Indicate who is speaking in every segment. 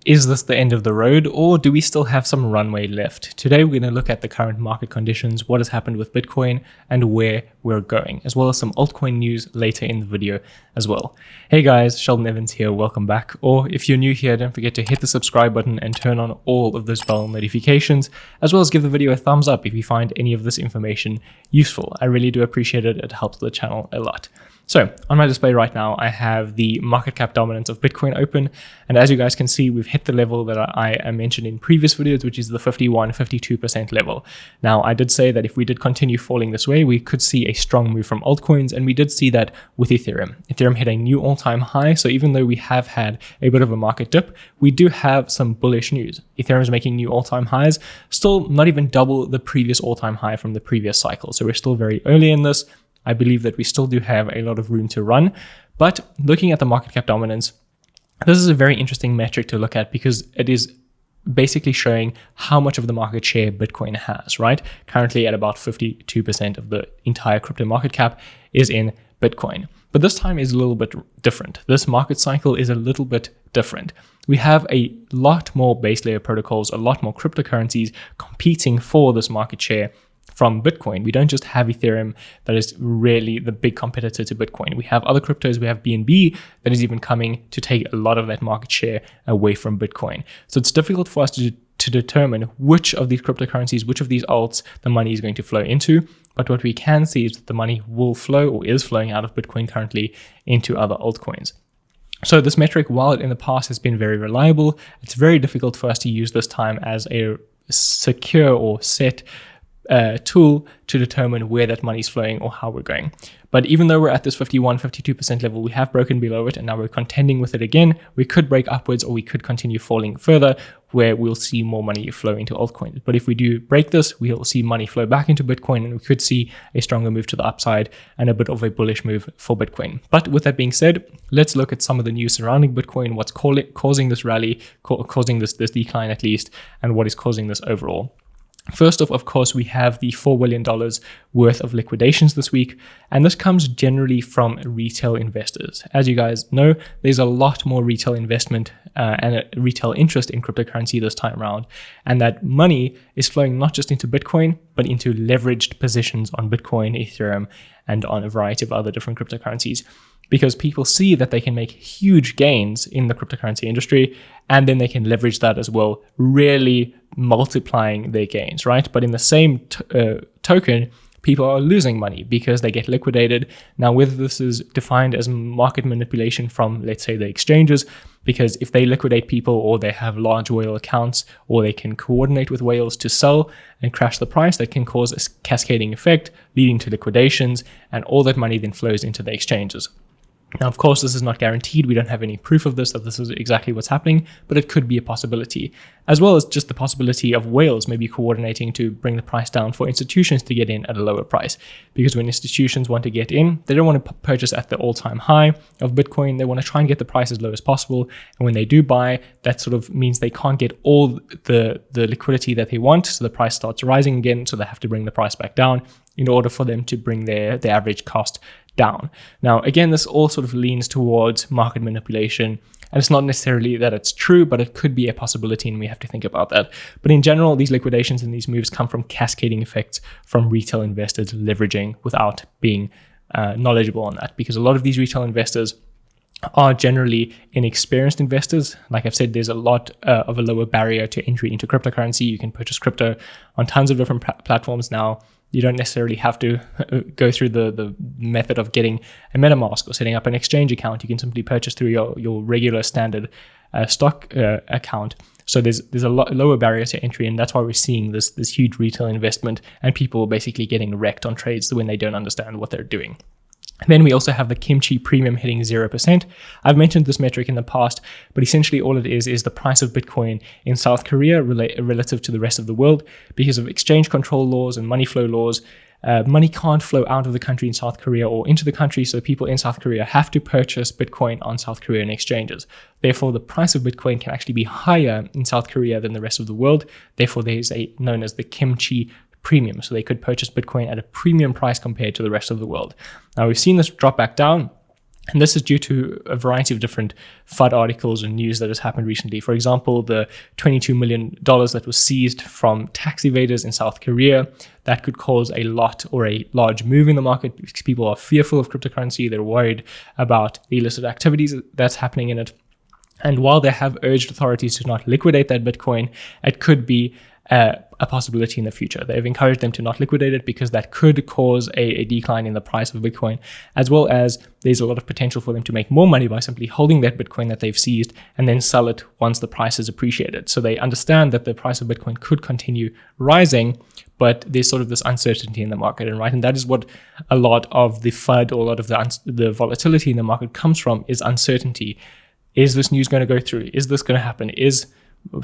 Speaker 1: Is this the end of the road, or do we still have some runway left? Today, we're going to look at the current market conditions, what has happened with Bitcoin, and where we're going, as well as some altcoin news later in the video as well. Hey guys, Sheldon Evans here, welcome back. Or if you're new here, don't forget to hit the subscribe button and turn on all of those bell notifications, as well as give the video a thumbs up if you find any of this information useful. I really do appreciate it, it helps the channel a lot. So on my display right now, I have the market cap dominance of Bitcoin open. And as you guys can see, we've hit the level that I mentioned in previous videos, which is the 52% level. Now, I did say that if we did continue falling this way, we could see a strong move from altcoins. And we did see that with Ethereum. Ethereum hit a new all-time high. So even though we have had a bit of a market dip, we do have some bullish news. Ethereum is making new all-time highs, still not even double the previous all-time high from the previous cycle. So we're still very early in this. I believe that we still do have a lot of room to run, but looking at the market cap dominance, this is a very interesting metric to look at because it is basically showing how much of the market share Bitcoin has, right? Currently at about 52% of the entire crypto market cap is in Bitcoin. But this time is a little bit different. This market cycle is a little bit different. We have a lot more base layer protocols, a lot more cryptocurrencies competing for this market share from Bitcoin. We don't just have Ethereum that is really the big competitor to Bitcoin. We have other cryptos. We have BNB that is even coming to take a lot of that market share away from Bitcoin. So it's difficult for us to determine which of these cryptocurrencies, which of these alts the money is going to flow into. But what we can see is that the money will flow or is flowing out of Bitcoin currently into other altcoins. So this metric, while it in the past has been very reliable, it's very difficult for us to use this time as a secure or set tool to determine where that money is flowing or how we're going. But even though we're at this 52% level, we have broken below it and now we're contending with it again. We could break upwards or we could continue falling further where we'll see more money flow into altcoins. But if we do break this, we'll see money flow back into Bitcoin and we could see a stronger move to the upside and a bit of a bullish move for Bitcoin. But with that being said, let's look at some of the news surrounding Bitcoin, what's causing this rally, causing this decline at least, and what is causing this overall. First off, of course, we have the $4 billion worth of liquidations this week, and this comes generally from retail investors. As you guys know, there's a lot more retail investment and retail interest in cryptocurrency this time around, and that money is flowing not just into Bitcoin, but into leveraged positions on Bitcoin, Ethereum, and on a variety of other different cryptocurrencies. Because people see that they can make huge gains in the cryptocurrency industry, and then they can leverage that as well, really multiplying their gains, right? But in the same token, people are losing money because they get liquidated. Now, whether this is defined as market manipulation from, let's say, the exchanges, because if they liquidate people or they have large whale accounts or they can coordinate with whales to sell and crash the price, that can cause a cascading effect leading to liquidations, and all that money then flows into the exchanges. Now, of course, this is not guaranteed. We don't have any proof of this, that this is exactly what's happening, but it could be a possibility, as well as just the possibility of whales maybe coordinating to bring the price down for institutions to get in at a lower price. Because when institutions want to get in, they don't want to purchase at the all-time high of Bitcoin. They want to try and get the price as low as possible. And when they do buy, that sort of means they can't get all the liquidity that they want. So the price starts rising again. So they have to bring the price back down in order for them to bring their average cost down. Now, again, this all sort of leans towards market manipulation, and it's not necessarily that it's true, but it could be a possibility, and we have to think about that. But in general, these liquidations and these moves come from cascading effects from retail investors leveraging without being knowledgeable on that, because a lot of these retail investors are generally inexperienced investors. Like I've said, there's a lot of a lower barrier to entry into cryptocurrency. You can purchase crypto on tons of different platforms now. You don't necessarily have to go through the method of getting a MetaMask or setting up an exchange account. You can simply purchase through your regular standard stock account. So there's a lot lower barrier to entry, and that's why we're seeing this huge retail investment and people basically getting wrecked on trades when they don't understand what they're doing. Then we also have the Kimchi premium hitting 0%. I've mentioned this metric in the past, but essentially all it is the price of Bitcoin in South Korea relative to the rest of the world. Because of exchange control laws and money flow laws, money can't flow out of the country in South Korea or into the country, so people in South Korea have to purchase Bitcoin on South Korean exchanges. Therefore, the price of Bitcoin can actually be higher in South Korea than the rest of the world. Therefore, there is known as the Kimchi premium. So they could purchase Bitcoin at a premium price compared to the rest of the world. Now we've seen this drop back down. And this is due to a variety of different FUD articles and news that has happened recently. For example, the $22 million that was seized from tax evaders in South Korea, that could cause a lot or a large move in the market because people are fearful of cryptocurrency. They're worried about the illicit activities that's happening in it. And while they have urged authorities to not liquidate that Bitcoin, it could be a possibility in the future. They've encouraged them to not liquidate it because that could cause a decline in the price of Bitcoin, as well as there's a lot of potential for them to make more money by simply holding that Bitcoin that they've seized and then sell it once the price is appreciated. So they understand that the price of Bitcoin could continue rising, but there's sort of this uncertainty in the market, and that is what a lot of the FUD or a lot of the volatility in the market comes from, is uncertainty. Is this news going to go through? Is this going to happen? Is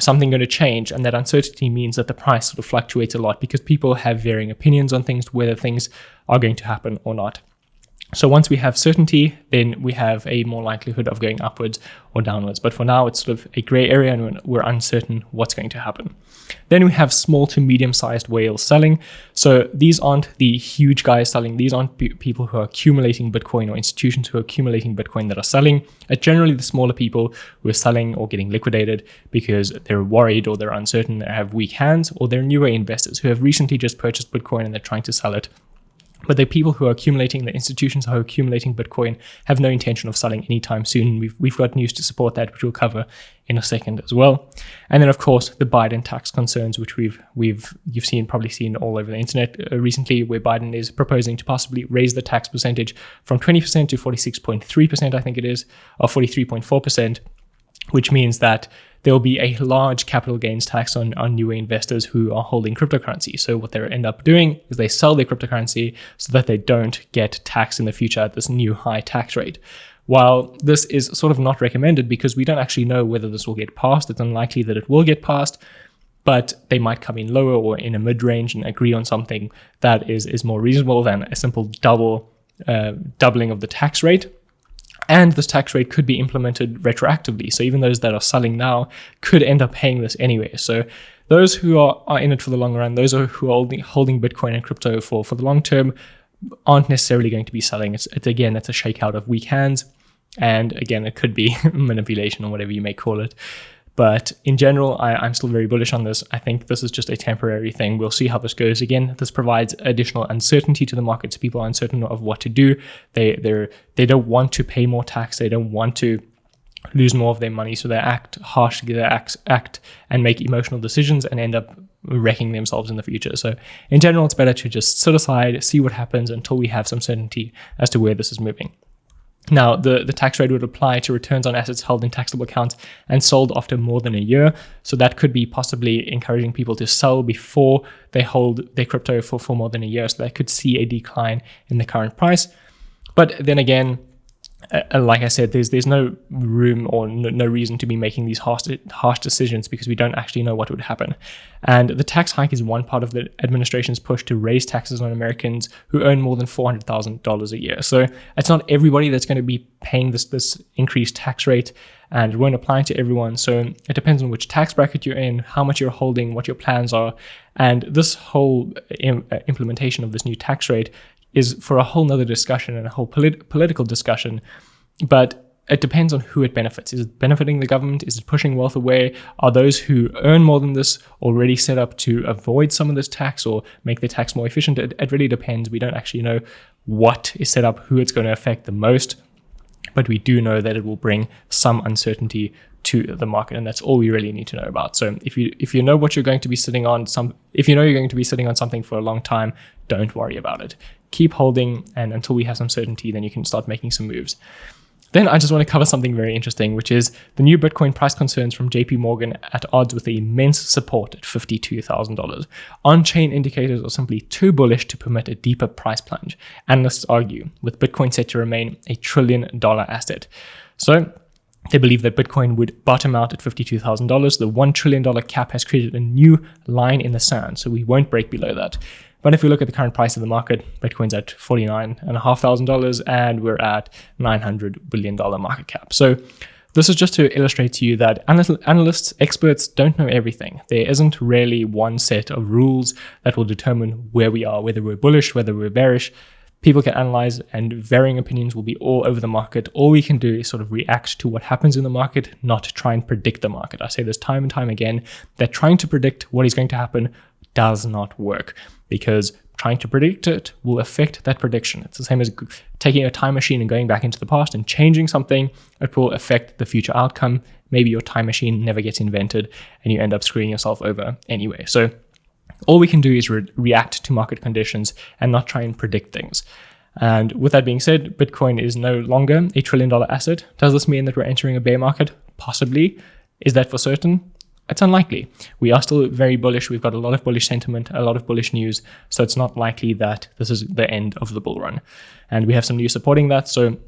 Speaker 1: something going to change? And that uncertainty means that the price sort of fluctuates a lot because people have varying opinions on things, whether things are going to happen or not. So once we have certainty, then we have a more likelihood of going upwards or downwards. But for now, it's sort of a gray area and we're uncertain what's going to happen. Then we have small to medium-sized whales selling. So these aren't the huge guys selling. These aren't people who are accumulating Bitcoin or institutions who are accumulating Bitcoin that are selling. It's generally the smaller people who are selling or getting liquidated because they're worried or they're uncertain, they have weak hands, or they're newer investors who have recently just purchased Bitcoin and they're trying to sell it. But the people who are accumulating, the institutions who are accumulating Bitcoin, have no intention of selling anytime soon. We've got news to support that, which we'll cover in a second as well. And then, of course, the Biden tax concerns, which you've probably seen all over the internet recently, where Biden is proposing to possibly raise the tax percentage from 20% to 46.3%, I think it is, or 43.4%, which means that there will be a large capital gains tax on newer investors who are holding cryptocurrency. So what they end up doing is they sell their cryptocurrency so that they don't get taxed in the future at this new high tax rate. While this is sort of not recommended because we don't actually know whether this will get passed, it's unlikely that it will get passed, but they might come in lower or in a mid-range and agree on something that is more reasonable than a simple doubling of the tax rate. And this tax rate could be implemented retroactively. So even those that are selling now could end up paying this anyway. So those who are in it for the long run, those who are holding Bitcoin and crypto for the long term, aren't necessarily going to be selling. It's a shakeout of weak hands. And again, it could be manipulation or whatever you may call it. But in general, I'm still very bullish on this. I think this is just a temporary thing. We'll see how this goes. Again, this provides additional uncertainty to the markets. People are uncertain of what to do. They don't want to pay more tax. They don't want to lose more of their money. So they act harshly, they act and make emotional decisions and end up wrecking themselves in the future. So in general, it's better to just sit aside, see what happens until we have some certainty as to where this is moving. Now, the tax rate would apply to returns on assets held in taxable accounts and sold after more than a year. So that could be possibly encouraging people to sell before they hold their crypto for more than a year. So they could see a decline in the current price. But then again, like I said, there's no room or no reason to be making these harsh decisions because we don't actually know what would happen. And the tax hike is one part of the administration's push to raise taxes on Americans who earn more than $400,000 a year. So it's not everybody that's going to be paying this increased tax rate, and it won't apply to everyone. So it depends on which tax bracket you're in, how much you're holding, what your plans are. And this whole implementation of this new tax rate is for a whole nother discussion and a whole political discussion, but it depends on who it benefits. Is it benefiting the government? Is it pushing wealth away? Are those who earn more than this already set up to avoid some of this tax or make the tax more efficient? It really depends. We don't actually know what is set up, who it's going to affect the most, but we do know that it will bring some uncertainty to the market, and that's all we really need to know about. So if you know what you're going to be sitting on, if you know you're going to be sitting on something for a long time, don't worry about it. Keep holding, and until we have some certainty, then you can start making some moves. Then I just want to cover something very interesting, which is the new Bitcoin price concerns from JPMorgan at odds with the immense support at $52,000. On-chain indicators are simply too bullish to permit a deeper price plunge, analysts argue, with Bitcoin set to remain $1 trillion asset. So they believe that Bitcoin would bottom out at $52,000. The $1 trillion cap has created a new line in the sand, so we won't break below that. But if we look at the current price of the market, Bitcoin's at $49,500 and we're at $900 billion market cap. So this is just to illustrate to you that analysts, experts don't know everything. There isn't really one set of rules that will determine where we are, whether we're bullish, whether we're bearish. People can analyze, and varying opinions will be all over the market. All we can do is sort of react to what happens in the market, not try and predict the market. I say this time and time again, that trying to predict what is going to happen does not work, because trying to predict it will affect that prediction. It's the same as taking a time machine and going back into the past and changing something. It will affect the future outcome. Maybe your time machine never gets invented and you end up screwing yourself over anyway. So all we can do is react to market conditions and not try and predict things. And with that being said, Bitcoin is no longer a $1 trillion asset. Does this mean that we're entering a bear market? Possibly. Is that for certain? It's unlikely. We are still very bullish. We've got a lot of bullish sentiment, a lot of bullish news. So it's not likely that this is the end of the bull run. And we have some news supporting that. So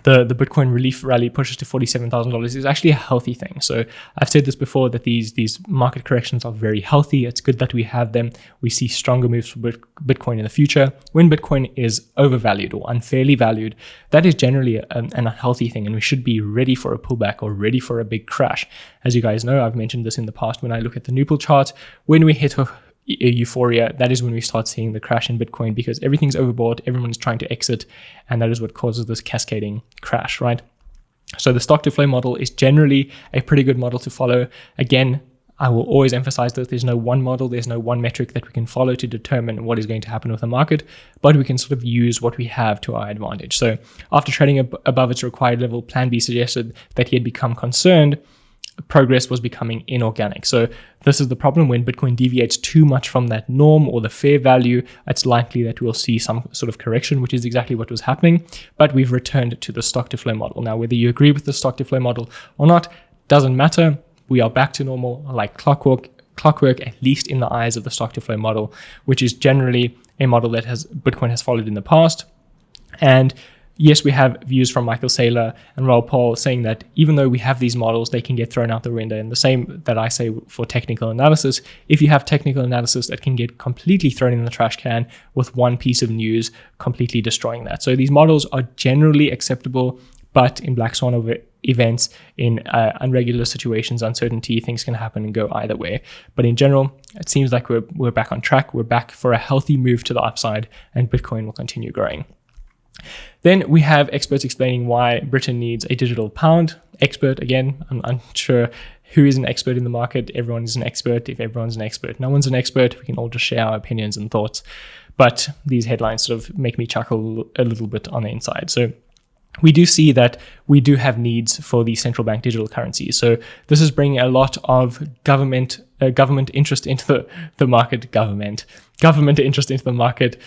Speaker 1: the Bitcoin relief rally pushes to $47,000 is actually a healthy thing. So I've said this before, that these market corrections are very healthy. It's good that we have them. We see stronger moves for Bitcoin in the future. When Bitcoin is overvalued or unfairly valued, that is generally an unhealthy thing, and we should be ready for a pullback or ready for a big crash. As you guys know, I've mentioned this in the past when I look at the Newport chart. When we hit a euphoria, that is when we start seeing the crash in Bitcoin, because everything's overbought, everyone's trying to exit, and that is what causes this cascading crash, right? So the stock to flow model is generally a pretty good model to follow. Again, I will always emphasize that there's no one model, there's no one metric that we can follow to determine what is going to happen with the market, but we can sort of use what we have to our advantage. So after trading above its required level, Plan B suggested that he had become concerned progress was becoming inorganic. So this is the problem. When Bitcoin deviates too much from that norm or the fair value, it's likely that we'll see some sort of correction, which is exactly what was happening. But we've returned to the stock to flow model. Now, whether you agree with the stock to flow model or not, doesn't matter. We are back to normal like clockwork, at least in the eyes of the stock to flow model, which is generally a model that Bitcoin has followed in the past. And yes, we have views from Michael Saylor and Raoul Pal saying that even though we have these models, they can get thrown out the window. And the same that I say for technical analysis. If you have technical analysis, that can get completely thrown in the trash can with one piece of news completely destroying that. So these models are generally acceptable, but in black swan events, in unregular situations, uncertainty, things can happen and go either way. But in general, it seems like we're back on track. We're back for a healthy move to the upside, and Bitcoin will continue growing. Then we have experts explaining why Britain needs a digital pound. Expert, again, I'm unsure who is an expert in the market. Everyone is an expert. If everyone's an expert, no one's an expert. We can all just share our opinions and thoughts. But these headlines sort of make me chuckle a little bit on the inside. So we do see that we do have needs for the central bank digital currencies. So this is bringing a lot of government interest into the market. Government interest into the market.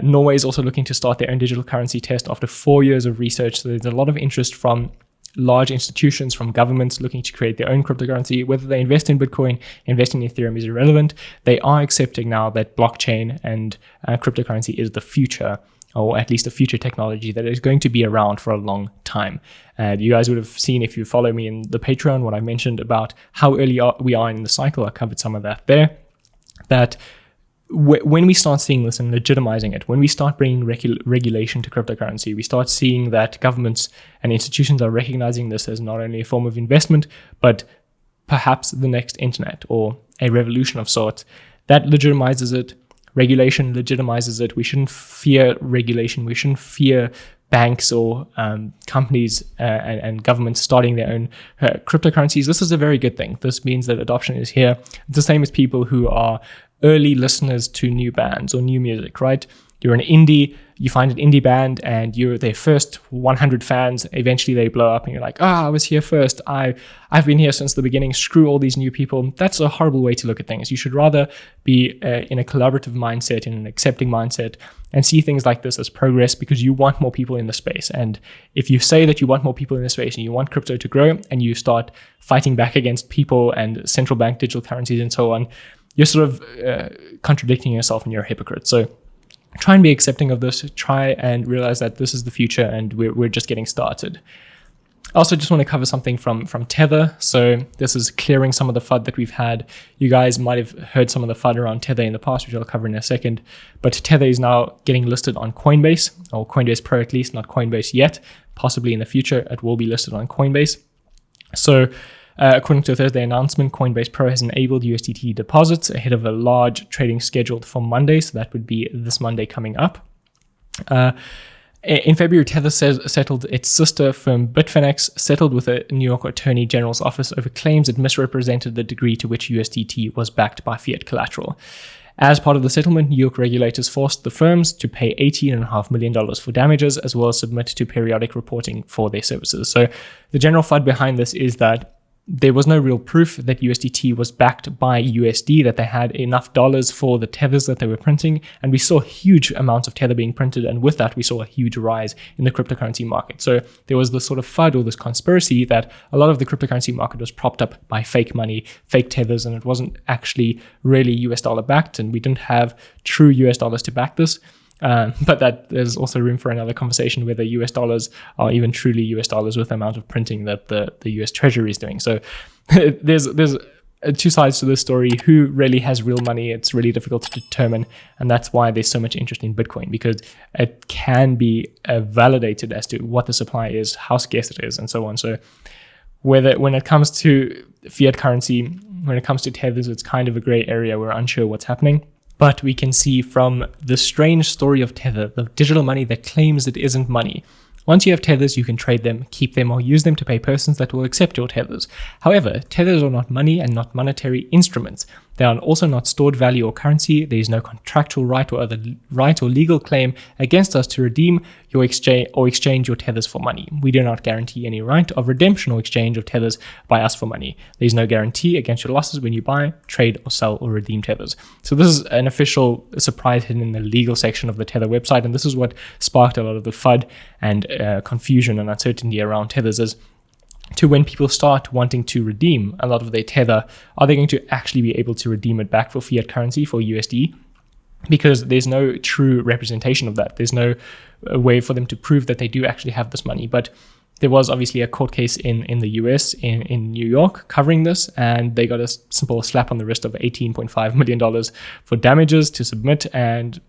Speaker 1: Norway is also looking to start their own digital currency test after 4 years of research. So there's a lot of interest from large institutions, from governments looking to create their own cryptocurrency. Whether they invest in Bitcoin, investing in Ethereum is irrelevant. They are accepting now that blockchain and cryptocurrency is the future, or at least a future technology that is going to be around for a long time. And you guys would have seen, if you follow me in the Patreon, what I mentioned about how early we are in the cycle. I covered some of that there. That when we start seeing this and legitimizing it, when we start bringing regulation to cryptocurrency, we start seeing that governments and institutions are recognizing this as not only a form of investment, but perhaps the next internet or a revolution of sorts. That legitimizes it. Regulation legitimizes it. We shouldn't fear regulation. We shouldn't fear banks or companies and governments starting their own cryptocurrencies. This is a very good thing. This means that adoption is here. It's the same as people who are early listeners to new bands or new music, right? You're an indie, you find an indie band and you're their first 100 fans. Eventually they blow up and you're like, I was here first. I've been here since the beginning. Screw all these new people. That's a horrible way to look at things. You should rather be in a collaborative mindset, in an accepting mindset, and see things like this as progress, because you want more people in the space. And if you say that you want more people in the space and you want crypto to grow, and you start fighting back against people and central bank digital currencies and so on, you're sort of contradicting yourself and you're a hypocrite. So try and be accepting of this. Try and realize that this is the future and we're just getting started. I also just want to cover something from Tether. So this is clearing some of the FUD that we've had. You guys might have heard some of the FUD around Tether in the past, which I'll cover in a second. But Tether is now getting listed on Coinbase, or Coinbase Pro at least, not Coinbase yet. Possibly in the future, it will be listed on Coinbase. So according to a Thursday announcement, Coinbase Pro has enabled USDT deposits ahead of a large trading scheduled for Monday. So that would be this Monday coming up. In February, Tether settled its sister firm Bitfinex, settled with a New York Attorney General's office over claims it misrepresented the degree to which USDT was backed by fiat collateral. As part of the settlement, New York regulators forced the firms to pay $18.5 million for damages, as well as submit to periodic reporting for their services. So the general FUD behind this is that there was no real proof that USDT was backed by USD, that they had enough dollars for the tethers that they were printing. And we saw huge amounts of tether being printed. And with that, we saw a huge rise in the cryptocurrency market. So there was this sort of FUD or this conspiracy that a lot of the cryptocurrency market was propped up by fake money, fake tethers, and it wasn't actually really US dollar backed. And we didn't have true US dollars to back this. But that there's also room for another conversation whether US dollars are even truly US dollars with the amount of printing that the US Treasury is doing. So there's two sides to this story. Who really has real money? It's really difficult to determine. And that's why there's so much interest in Bitcoin, because it can be validated as to what the supply is, how scarce it is, and so on. So when it comes to fiat currency, when it comes to tethers, it's kind of a gray area. We're unsure what's happening. But we can see from the strange story of Tether, the digital money that claims it isn't money. Once you have tethers, you can trade them, keep them, or use them to pay persons that will accept your tethers. However, tethers are not money and not monetary instruments. They are also not stored value or currency. There is no contractual right or other right or legal claim against us to redeem your exchange your tethers for money. We do not guarantee any right of redemption or exchange of tethers by us for money. There is no guarantee against your losses when you buy, trade, or sell or redeem tethers. So this is an official surprise hidden in the legal section of the Tether website, and this is what sparked a lot of the FUD and confusion and uncertainty around tethers. Is to when people start wanting to redeem a lot of their tether, are they going to actually be able to redeem it back for fiat currency, for USD? Because there's no true representation of that. There's no way for them to prove that they do actually have this money. But there was obviously a court case in the US, in New York, covering this, and they got a simple slap on the wrist of $18.5 million for damages to submit, and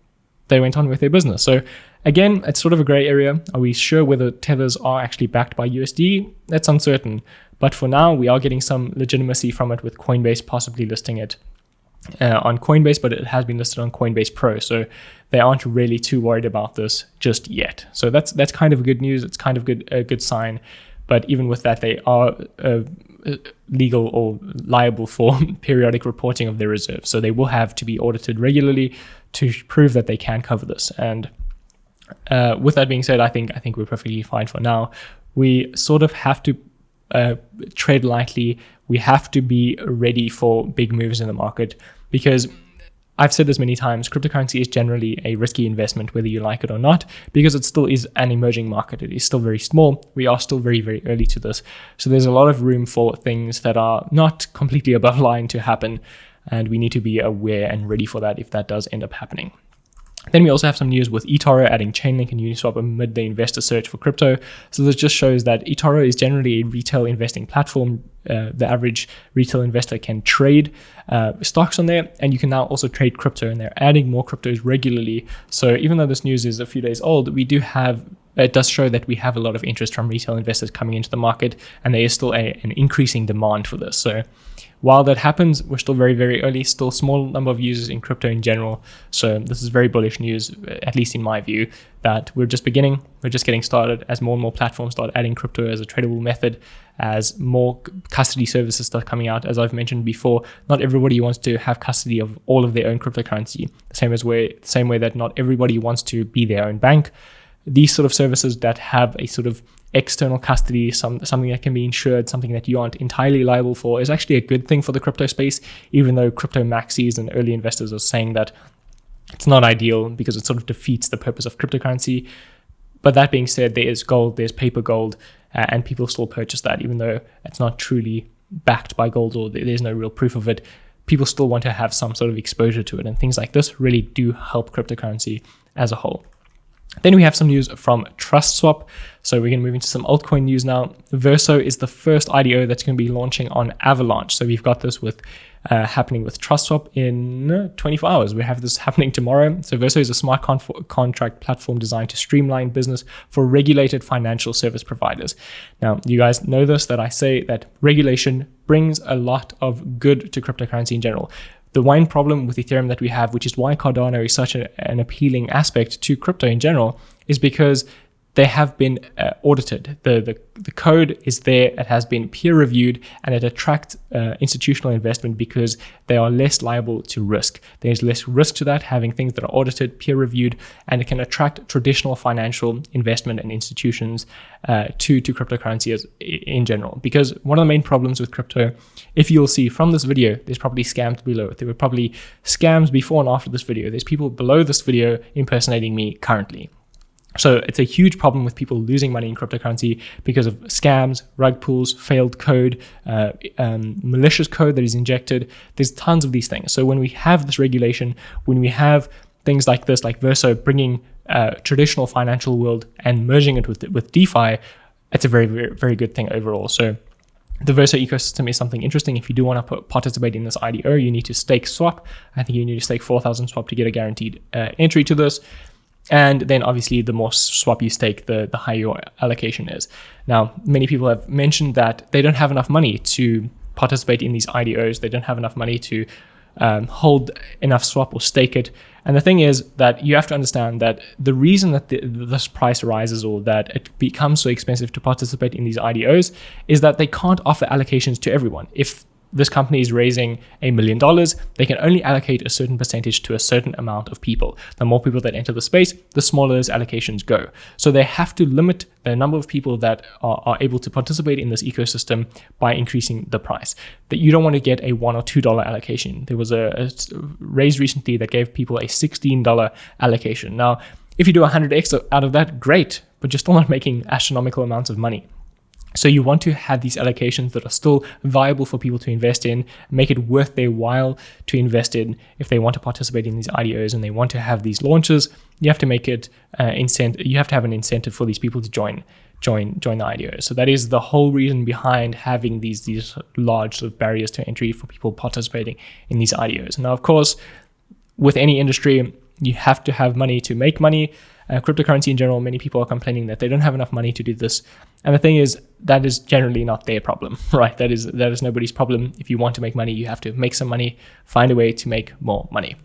Speaker 1: they went on with their business. So again, it's sort of a gray area. Are we sure whether tethers are actually backed by USD? That's uncertain. But for now, we are getting some legitimacy from it, with Coinbase possibly listing it on Coinbase, but it has been listed on Coinbase Pro. So they aren't really too worried about this just yet. So that's kind of good news. It's kind of a good sign. But even with that, they are legal or liable for periodic reporting of their reserves. So they will have to be audited regularly to prove that they can cover this. And with that being said, I think we're perfectly fine for now. We sort of have to tread lightly. We have to be ready for big moves in the market, because I've said this many times, cryptocurrency is generally a risky investment, whether you like it or not, because it still is an emerging market. It is still very small. We are still very, very early to this. So there's a lot of room for things that are not completely above line to happen, and we need to be aware and ready for that if that does end up happening. Then we also have some news with eToro adding Chainlink and Uniswap amid the investor search for crypto. So this just shows that eToro is generally a retail investing platform. The average retail investor can trade stocks on there, and you can now also trade crypto, and they're adding more cryptos regularly. So even though this news is a few days old, it does show that we have a lot of interest from retail investors coming into the market, and there is still an increasing demand for this. So while that happens, we're still very, very early, still small number of users in crypto in general. So this is very bullish news, at least in my view, that we're just beginning, we're just getting started. As more and more platforms start adding crypto as a tradable method, as more custody services start coming out. As I've mentioned before, not everybody wants to have custody of all of their own cryptocurrency, the same way that not everybody wants to be their own bank. These sort of services that have a sort of external custody, something that can be insured, something that you aren't entirely liable for, is actually a good thing for the crypto space, even though crypto maxis and early investors are saying that it's not ideal because it sort of defeats the purpose of cryptocurrency. But that being said, there is gold, there's paper gold, and people still purchase that, even though it's not truly backed by gold or there's no real proof of it. People still want to have some sort of exposure to it, and things like this really do help cryptocurrency as a whole. Then we have some news from TrustSwap. So we're going to move into some altcoin news now. Verso is the first IDO that's going to be launching on Avalanche. So we've got this happening with TrustSwap in 24 hours. We have this happening tomorrow. So Verso is a smart contract platform designed to streamline business for regulated financial service providers. Now, you guys know this, that I say that regulation brings a lot of good to cryptocurrency in general. The one problem with Ethereum that we have, which is why Cardano is such an appealing aspect to crypto in general, is because they have been audited. The code is there, it has been peer reviewed, and it attracts institutional investment because they are less liable to risk. There's less risk to that, having things that are audited, peer reviewed, and it can attract traditional financial investment and institutions to cryptocurrency in general. Because one of the main problems with crypto, if you'll see from this video, there's probably scams below it. There were probably scams before and after this video. There's people below this video impersonating me currently. So it's a huge problem with people losing money in cryptocurrency because of scams, rug pulls, failed code, malicious code that is injected. There's tons of these things. So when we have this regulation, when we have things like this, like Verso bringing traditional financial world and merging it with DeFi, it's a very, very, very good thing overall. So the Verso ecosystem is something interesting. If you do want to participate in this IDO, you need to stake swap. I think you need to stake 4,000 swap to get a guaranteed entry to this. And then obviously the more swap you stake, the higher your allocation is. Now, many people have mentioned that they don't have enough money to participate in these IDOs. They don't have enough money to hold enough swap or stake it. And the thing is that you have to understand that the reason that this price rises or that it becomes so expensive to participate in these IDOs is that they can't offer allocations to everyone. If this company is raising $1 million, they can only allocate a certain percentage to a certain amount of people. The more people that enter the space, the smaller those allocations go. So they have to limit the number of people that are able to participate in this ecosystem by increasing the price. That you don't want to get a $1 or $2 allocation. There was a raise recently that gave people a $16 allocation. Now, if you do 100x out of that, great, but you're still not making astronomical amounts of money. So you want to have these allocations that are still viable for people to invest in, make it worth their while to invest in if they want to participate in these IDOs and they want to have these launches. You have to make it you have to have an incentive for these people to join the IDOs. So that is the whole reason behind having these large sort of barriers to entry for people participating in these IDOs. Now, of course, with any industry, you have to have money to make money. Cryptocurrency in general, many people are complaining that they don't have enough money to do this. And the thing is, that is generally not their problem, right? That is nobody's problem. If you want to make money, you have to make some money, find a way to make more money.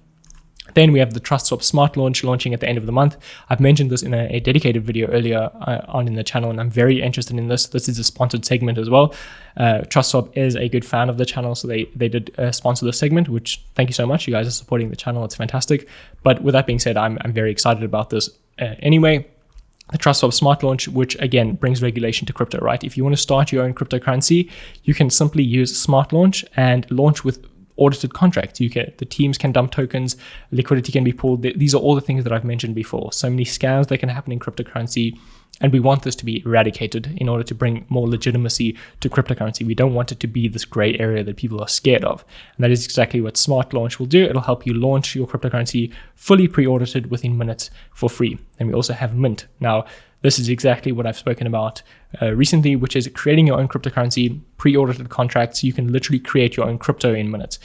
Speaker 1: Then we have the TrustSwap SmartLaunch launching at the end of the month. I've mentioned this in a dedicated video earlier on in the channel, and I'm very interested in this. This is a sponsored segment as well. TrustSwap is a good fan of the channel, so they did sponsor this segment, which thank you so much. You guys are supporting the channel. It's fantastic. But with that being said, I'm very excited about this anyway. The TrustSwap SmartLaunch, which again brings regulation to crypto, right? If you want to start your own cryptocurrency, you can simply use SmartLaunch and launch with audited contracts. The teams can dump tokens, liquidity can be pulled. These are all the things that I've mentioned before. So many scams that can happen in cryptocurrency, and we want this to be eradicated in order to bring more legitimacy to cryptocurrency. We don't want it to be this gray area that people are scared of. And that is exactly what SmartLaunch will do. It'll help you launch your cryptocurrency fully pre-audited within minutes for free. And we also have Mint. Now, this is exactly what I've spoken about recently, which is creating your own cryptocurrency, pre-audited contracts. You can literally create your own crypto in minutes.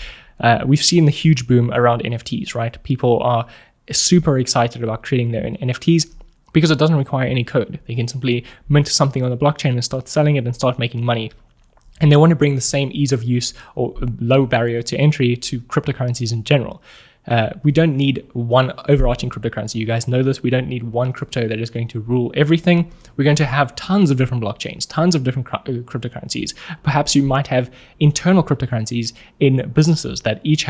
Speaker 1: We've seen the huge boom around NFTs, right? People are super excited about creating their own NFTs because it doesn't require any code. They can simply mint something on the blockchain and start selling it and start making money. And they want to bring the same ease of use or low barrier to entry to cryptocurrencies in general. We don't need one overarching cryptocurrency. You guys know this. We don't need one crypto that is going to rule everything. We're going to have tons of different blockchains, tons of different cryptocurrencies. Perhaps you might have internal cryptocurrencies in businesses that each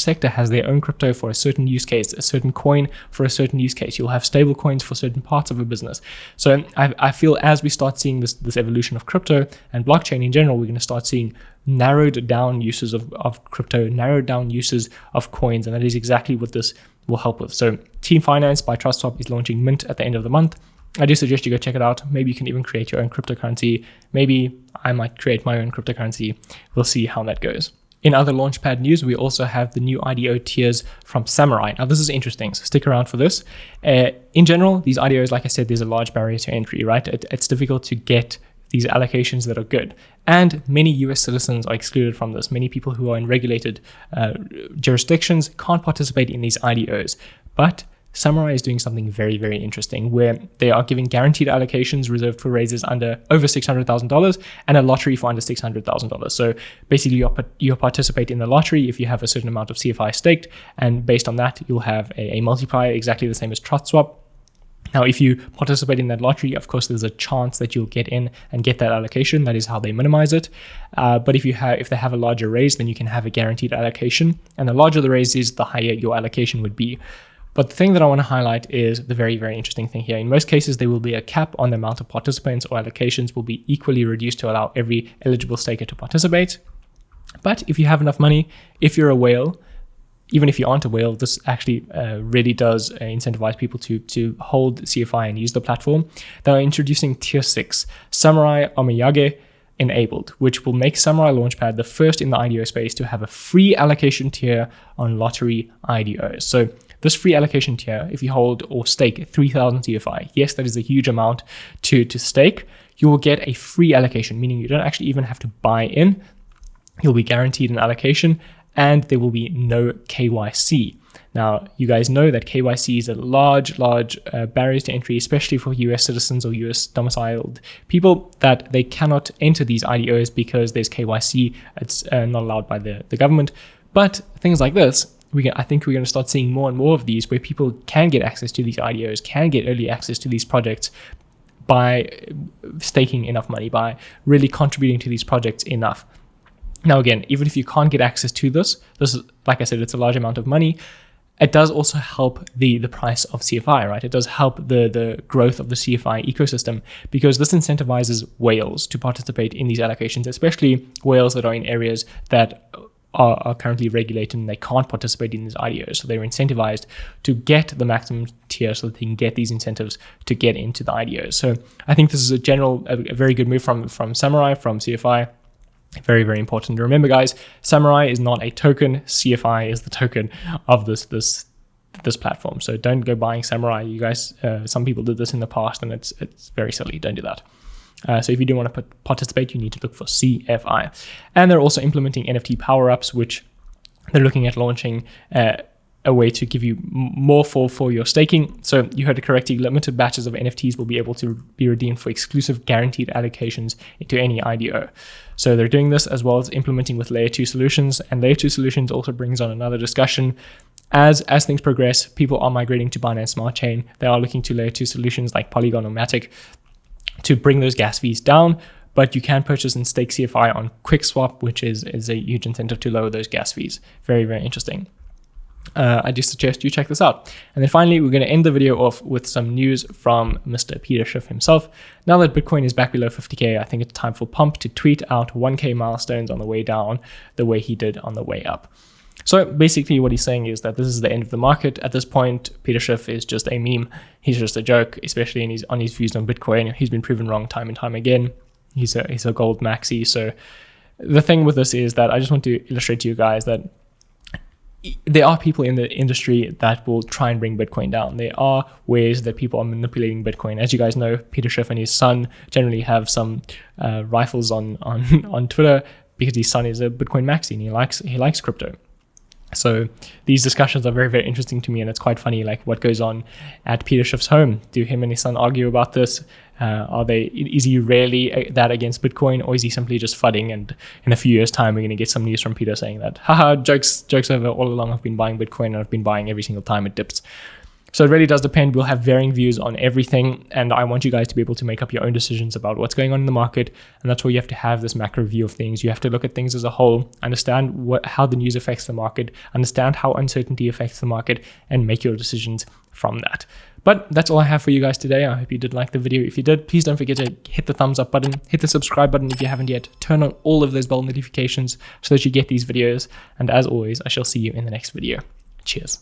Speaker 1: sector has their own crypto for a certain use case, a certain coin for a certain use case. You'll have stable coins for certain parts of a business. So I feel as we start seeing this evolution of crypto and blockchain in general, we're going to start seeing narrowed down uses of crypto, narrowed down uses of coins, and that is exactly what this will help with. So Team Finance by TrustSwap is launching Mint at the end of the month. I do suggest you go check it out. Maybe you can even create your own cryptocurrency. Maybe I might create my own cryptocurrency. We'll see how that goes. In other Launchpad news, we also have the new IDO tiers from Samurai. Now, this is interesting, so stick around for this. In general, these IDOs, like I said, there's a large barrier to entry, right? It's difficult to get these allocations that are good. And many US citizens are excluded from this. Many people who are in regulated jurisdictions can't participate in these IDOs. But Samurai is doing something very, very interesting where they are giving guaranteed allocations reserved for raises under over $600,000 and a lottery for under $600,000. So basically you participate in the lottery if you have a certain amount of CFI staked, and based on that, you'll have a multiplier exactly the same as Trust Swap. Now, if you participate in that lottery, of course, there's a chance that you'll get in and get that allocation. That is how they minimize it. But if they have a larger raise, then you can have a guaranteed allocation. And the larger the raise is, the higher your allocation would be. But the thing that I want to highlight is the very, very interesting thing here. In most cases, there will be a cap on the amount of participants, or allocations will be equally reduced to allow every eligible staker to participate. But if you have enough money, if you're a whale, even if you aren't a whale, this actually really does incentivize people to hold CFI and use the platform. They're introducing Tier 6, Samurai Omiyage enabled, which will make Samurai Launchpad the first in the IDO space to have a free allocation tier on lottery IDOs. So this free allocation tier, if you hold or stake 3,000 CFI, yes, that is a huge amount to stake, you will get a free allocation, meaning you don't actually even have to buy in. You'll be guaranteed an allocation, and there will be no KYC. Now, you guys know that KYC is a large barrier to entry, especially for US citizens or US domiciled people, that they cannot enter these IDOs because there's KYC. It's not allowed by the government. But things like this, I think we're going to start seeing more and more of these where people can get access to these IDOs, can get early access to these projects by staking enough money, by really contributing to these projects enough. Now, again, even if you can't get access to this is, like I said, it's a large amount of money. It does also help the price of CFI, right? It does help the growth of the CFI ecosystem, because this incentivizes whales to participate in these allocations, especially whales that are in areas that are currently regulated and they can't participate in these IDOs. So they're incentivized to get the maximum tier so that they can get these incentives to get into the IDOs. So I think this is a very good move from Samurai, from CFI. Very, very important to remember, guys. Samurai is not a token. CFI is the token of this platform. So don't go buying Samurai. You guys, some people did this in the past, and it's very silly. Don't do that. So if you do want to participate, you need to look for CFI. And they're also implementing NFT power-ups, which they're looking at launching a way to give you more for your staking. So you heard it correctly, limited batches of NFTs will be able to be redeemed for exclusive guaranteed allocations into any IDO. So they're doing this as well as implementing with layer 2 solutions, and layer 2 solutions also brings on another discussion. As things progress, people are migrating to Binance Smart Chain. They are looking to layer 2 solutions like Polygon or Matic to bring those gas fees down, but you can purchase and stake CFI on QuickSwap, which is a huge incentive to lower those gas fees. Very, very interesting. I just suggest you check this out. And then finally, we're going to end the video off with some news from Mr. Peter Schiff himself. Now that Bitcoin is back below 50K, I think it's time for Pump to tweet out 1K milestones on the way down the way he did on the way up. So basically what he's saying is that this is the end of the market. At this point, Peter Schiff is just a meme. He's just a joke, especially on his views on Bitcoin. He's been proven wrong time and time again. He's a gold maxi. So the thing with this is that I just want to illustrate to you guys that there are people in the industry that will try and bring Bitcoin down. There are ways that people are manipulating Bitcoin. As you guys know, Peter Schiff and his son generally have some rifles on Twitter because his son is a Bitcoin maxi and he likes crypto. So these discussions are very, very interesting to me, and it's quite funny, like what goes on at Peter Schiff's home. Do him and his son argue about this? Is he really that against Bitcoin, or is he simply just fudding? And in a few years' time, we're going to get some news from Peter saying that, haha, jokes over, all along I've been buying Bitcoin and I've been buying every single time it dips. So it really does depend. We'll have varying views on everything, and I want you guys to be able to make up your own decisions about what's going on in the market, and that's why you have to have this macro view of things. You have to look at things as a whole, understand how the news affects the market, understand how uncertainty affects the market, and make your decisions from that. But that's all I have for you guys today. I hope you did like the video. If you did, please don't forget to hit the thumbs up button, hit the subscribe button if you haven't yet, turn on all of those bell notifications so that you get these videos, and as always, I shall see you in the next video. Cheers.